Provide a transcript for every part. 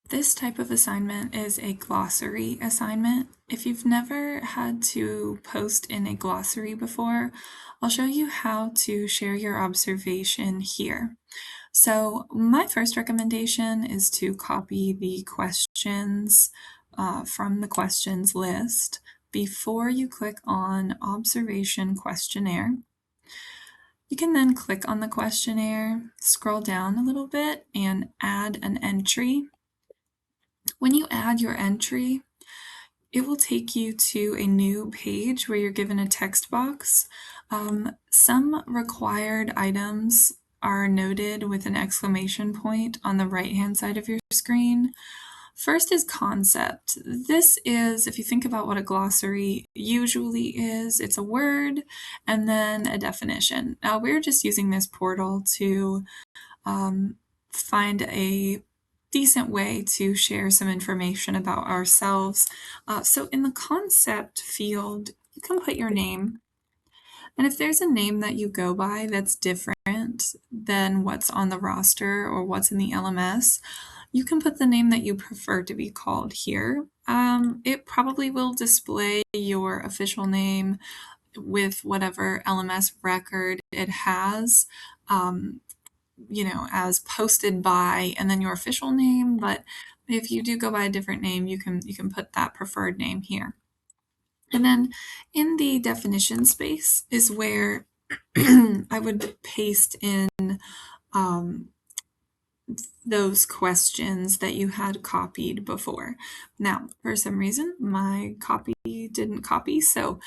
This type of assignment is a glossary assignment. If you've never had to post in a glossary before, I'll show you how to share your observation here. So my first recommendation is to copy the questions from the questions list before you click on Observation Questionnaire. You can then click on the questionnaire, scroll down a little bit, and add an entry. When you add your entry, it will take you to a new page where you're given a text box. Some required items are noted with an exclamation point on the right-hand side of your screen. First is concept. This is, if you think about what a glossary usually is, it's a word and then a definition. Now, we're just using this portal to find a decent way to share some information about ourselves. So in the concept field, you can put your name. And if there's a name that you go by that's different than what's on the roster or what's in the LMS, you can put the name that you prefer to be called here. It probably will display your official name with whatever LMS record it has. As posted by, and then your official name, but if you do go by a different name, you can put that preferred name here. And then in the definition space is where I would paste in those questions that you had copied before. Now, for some reason, my copy didn't copy, so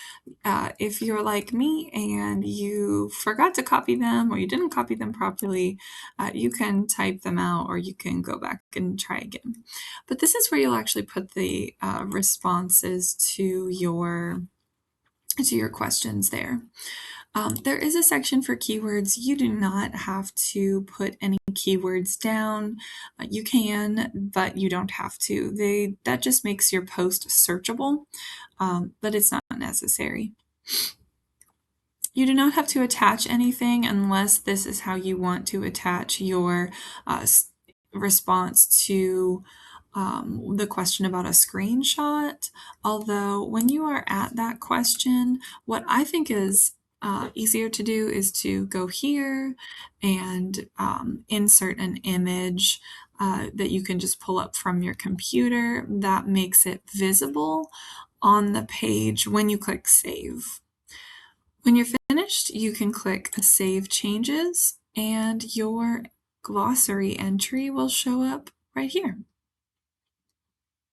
if you're like me and you forgot to copy them or you didn't copy them properly, you can type them out or you can go back and try again. But this is where you'll actually put the responses to your questions there. There is a section for keywords. You do not have to put any keywords down. You can, but you don't have to. That just makes your post searchable, but it's not necessary. You do not have to attach anything unless this is how you want to attach your response to the question about a screenshot. Although when you are at that question, what I think is easier to do is to go here and insert an image that you can just pull up from your computer that makes it visible on the page when you click save. When you're finished, you can click Save Changes and your glossary entry will show up right here.